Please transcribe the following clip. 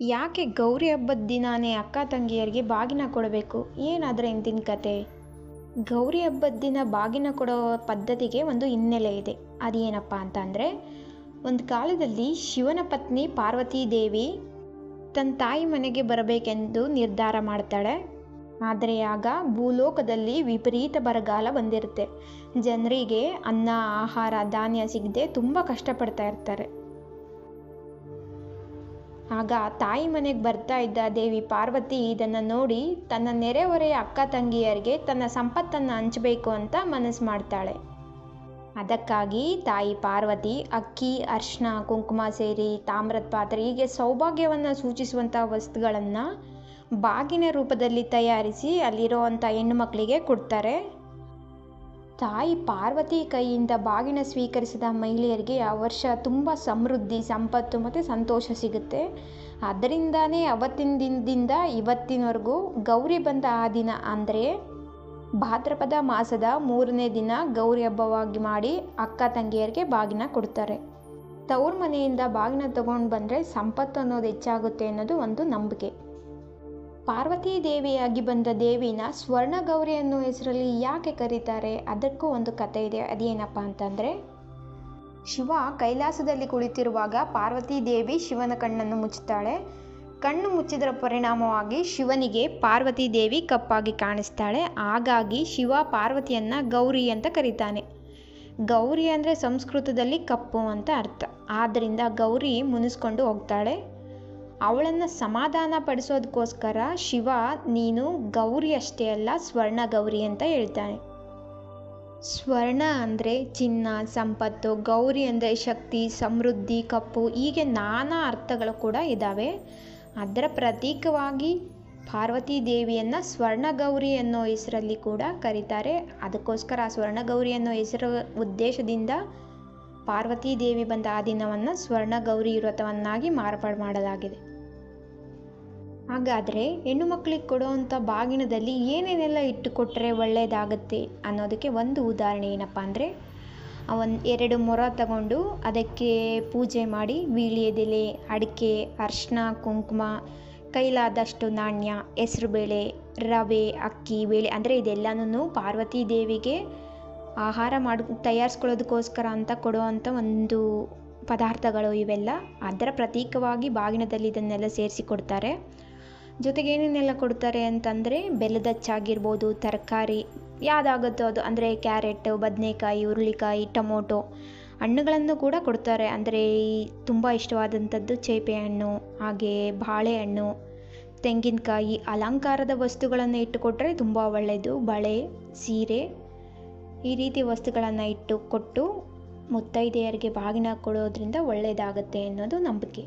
ಯಾಕೆ ಗೌರಿ ಹಬ್ಬದ ದಿನಾನೇ ಅಕ್ಕ ತಂಗಿಯರಿಗೆ ಬಾಗಿನ ಕೊಡಬೇಕು? ಏನಾದರೆ ಇಂದಿನ ಕತೆ? ಗೌರಿ ಹಬ್ಬದ ದಿನ ಬಾಗಿನ ಕೊಡೋ ಪದ್ಧತಿಗೆ ಒಂದು ಹಿನ್ನೆಲೆ ಇದೆ. ಅದೇನಪ್ಪ ಅಂತ ಅಂದರೆ, ಒಂದು ಕಾಲದಲ್ಲಿ ಶಿವನ ಪತ್ನಿ ಪಾರ್ವತೀ ದೇವಿ ತನ್ನ ತಾಯಿ ಮನೆಗೆ ಬರಬೇಕೆಂದು ನಿರ್ಧಾರ ಮಾಡ್ತಾಳೆ. ಆದರೆ ಆಗ ಭೂಲೋಕದಲ್ಲಿ ವಿಪರೀತ ಬರಗಾಲ ಬಂದಿರುತ್ತೆ. ಜನರಿಗೆ ಅನ್ನ, ಆಹಾರ, ಧಾನ್ಯ ಸಿಗದೆ ತುಂಬ ಕಷ್ಟಪಡ್ತಾ ಇರ್ತಾರೆ. ಆಗ ತಾಯಿ ಮನೆಗೆ ಬರ್ತಾ ಇದ್ದ ದೇವಿ ಪಾರ್ವತಿ ಇದನ್ನು ನೋಡಿ ತನ್ನ ನೆರೆಹೊರೆಯ ಅಕ್ಕ ತಂಗಿಯರಿಗೆ ತನ್ನ ಸಂಪತ್ತನ್ನು ಹಂಚಬೇಕು ಅಂತ ಮನಸ್ಸು ಮಾಡ್ತಾಳೆ. ಅದಕ್ಕಾಗಿ ತಾಯಿ ಪಾರ್ವತಿ ಅಕ್ಕಿ, ಅರಿಶಿನ, ಕುಂಕುಮ ಸೇರಿ ತಾಮ್ರದ ಪಾತ್ರೆ ಹೀಗೆ ಸೌಭಾಗ್ಯವನ್ನು ಸೂಚಿಸುವಂಥ ವಸ್ತುಗಳನ್ನು ಬಾಗಿನ ರೂಪದಲ್ಲಿ ತಯಾರಿಸಿ ಅಲ್ಲಿರೋವಂಥ ಹೆಣ್ಣು ಮಕ್ಕಳಿಗೆ ಕೊಡ್ತಾರೆ. ತಾಯಿ ಪಾರ್ವತಿ ಕೈಯಿಂದ ಬಾಗಿನ ಸ್ವೀಕರಿಸಿದ ಮಹಿಳೆಯರಿಗೆ ಆ ವರ್ಷ ತುಂಬ ಸಮೃದ್ಧಿ, ಸಂಪತ್ತು ಮತ್ತು ಸಂತೋಷ ಸಿಗುತ್ತೆ. ಅದರಿಂದನೇ ಅವತ್ತಿನ ದಿನದಿಂದ ಇವತ್ತಿನವರೆಗೂ ಗೌರಿ ಬಂದ ಆ ದಿನ ಅಂದರೆ ಭಾದ್ರಪದ ಮಾಸದ 3ನೇ ದಿನ ಗೌರಿ ಹಬ್ಬವಾಗಿ ಮಾಡಿ ಅಕ್ಕ ತಂಗಿಯರಿಗೆ ಬಾಗಿನ ಕೊಡ್ತಾರೆ. ತವ್ರ ಮನೆಯಿಂದ ಬಾಗಿನ ತಗೊಂಡು ಬಂದರೆ ಸಂಪತ್ತು ಅನ್ನೋದು ಹೆಚ್ಚಾಗುತ್ತೆ ಅನ್ನೋದು ಒಂದು ನಂಬಿಕೆ. ಪಾರ್ವತೀ ದೇವಿಯಾಗಿ ಬಂದ ದೇವಿನ ಸ್ವರ್ಣ ಗೌರಿ ಅನ್ನೋ ಹೆಸರಲ್ಲಿ ಯಾಕೆ ಕರೀತಾರೆ? ಅದಕ್ಕೂ ಒಂದು ಕತೆ ಇದೆ. ಅದೇನಪ್ಪ ಅಂತಂದರೆ, ಶಿವ ಕೈಲಾಸದಲ್ಲಿ ಕುಳಿತಿರುವಾಗ ಪಾರ್ವತೀ ದೇವಿ ಶಿವನ ಕಣ್ಣನ್ನು ಮುಚ್ಚುತ್ತಾಳೆ. ಕಣ್ಣು ಮುಚ್ಚಿದರ ಪರಿಣಾಮವಾಗಿ ಶಿವನಿಗೆ ಪಾರ್ವತೀ ದೇವಿ ಕಪ್ಪಾಗಿ ಕಾಣಿಸ್ತಾಳೆ. ಹಾಗಾಗಿ ಶಿವ ಪಾರ್ವತಿಯನ್ನು ಗೌರಿ ಅಂತ ಕರೀತಾನೆ. ಗೌರಿ ಅಂದರೆ ಸಂಸ್ಕೃತದಲ್ಲಿ ಕಪ್ಪು ಅಂತ ಅರ್ಥ. ಆದ್ದರಿಂದ ಗೌರಿ ಮುನಿಸ್ಕೊಂಡು ಹೋಗ್ತಾಳೆ. ಅವಳನ್ನು ಸಮಾಧಾನ ಪಡಿಸೋದಕ್ಕೋಸ್ಕರ ಶಿವ ನೀನು ಗೌರಿ ಅಷ್ಟೇ ಅಲ್ಲ, ಸ್ವರ್ಣ ಗೌರಿ ಅಂತ ಹೇಳ್ತಾನೆ. ಸ್ವರ್ಣ ಅಂದರೆ ಚಿನ್ನ, ಸಂಪತ್ತು, ಗೌರಿ ಅಂದರೆ ಶಕ್ತಿ, ಸಮೃದ್ಧಿ, ಕಪ್ಪು, ಹೀಗೆ ನಾನಾ ಅರ್ಥಗಳು ಕೂಡ ಇದ್ದಾವೆ. ಅದರ ಪ್ರತೀಕವಾಗಿ ಪಾರ್ವತೀ ದೇವಿಯನ್ನು ಸ್ವರ್ಣ ಗೌರಿ ಅನ್ನೋ ಹೆಸರಲ್ಲಿ ಕೂಡ ಕರೀತಾರೆ. ಅದಕ್ಕೋಸ್ಕರ ಸ್ವರ್ಣ ಗೌರಿ ಅನ್ನೋ ಹೆಸರು ಉದ್ದೇಶದಿಂದ ಪಾರ್ವತೀ ದೇವಿ ಬಂದ ಆ ದಿನವನ್ನು ಸ್ವರ್ಣ ಗೌರಿ ವ್ರತವನ್ನಾಗಿ ಮಾರ್ಪಾಡು ಮಾಡಲಾಗಿದೆ. ಹಾಗಾದರೆ ಹೆಣ್ಣು ಮಕ್ಕಳಿಗೆ ಕೊಡುವಂಥ ಬಾಗಿನದಲ್ಲಿ ಏನೇನೆಲ್ಲ ಇಟ್ಟುಕೊಟ್ರೆ ಒಳ್ಳೆಯದಾಗುತ್ತೆ ಅನ್ನೋದಕ್ಕೆ ಒಂದು ಉದಾಹರಣೆ ಏನಪ್ಪ ಅಂದರೆ, 2 ಮೊರ ತಗೊಂಡು ಅದಕ್ಕೆ ಪೂಜೆ ಮಾಡಿ ವೀಳ್ಯದೆಲೆ, ಅಡಿಕೆ, ಅರಿಶಿನ, ಕುಂಕುಮ, ಕೈಲಾದಷ್ಟು ನಾಣ್ಯ, ಹೆಸರುಬೇಳೆ, ರವೆ, ಅಕ್ಕಿ, ಬೇಳೆ ಅಂದರೆ ಇದೆಲ್ಲನೂ ಪಾರ್ವತೀ ದೇವಿಗೆ ಆಹಾರ ತಯಾರಿಸ್ಕೊಳ್ಳೋದಕ್ಕೋಸ್ಕರ ಅಂತ ಕೊಡುವಂಥ ಒಂದು ಪದಾರ್ಥಗಳು ಇವೆಲ್ಲ. ಅದರ ಪ್ರತೀಕವಾಗಿ ಬಾಗಿನದಲ್ಲಿ ಇದನ್ನೆಲ್ಲ ಸೇರಿಸಿ ಕೊಡ್ತಾರೆ. ಜೊತೆಗೆ ಏನೇನೆಲ್ಲ ಕೊಡ್ತಾರೆ ಅಂತಂದರೆ, ಬೆಲ್ಲದಚ್ಚಾಗಿರ್ಬೋದು, ತರಕಾರಿ ಯಾವುದಾಗುತ್ತೋ ಅದು ಅಂದರೆ ಕ್ಯಾರೆಟ್, ಬದನೆಕಾಯಿ, ಹುರುಳಿಕಾಯಿ, ಟೊಮೊಟೊ, ಹಣ್ಣುಗಳನ್ನು ಕೂಡ ಕೊಡ್ತಾರೆ. ಅಂದರೆ ತುಂಬ ಇಷ್ಟವಾದಂಥದ್ದು ಚೇಪೆ ಹಣ್ಣು, ಹಾಗೆ ಬಾಳೆಹಣ್ಣು, ತೆಂಗಿನಕಾಯಿ, ಅಲಂಕಾರದ ವಸ್ತುಗಳನ್ನು ಇಟ್ಟುಕೊಟ್ರೆ ತುಂಬ ಒಳ್ಳೆಯದು. ಬಳೆ, ಸೀರೆ, ಈ ರೀತಿ ವಸ್ತುಗಳನ್ನು ಕೊಟ್ಟು ಮುತ್ತೈದೆಯರಿಗೆ ಬಾಗಿನ ಕೊಡೋದ್ರಿಂದ ಒಳ್ಳೆಯದಾಗುತ್ತೆ ಅನ್ನೋದು ನಂಬಿಕೆ.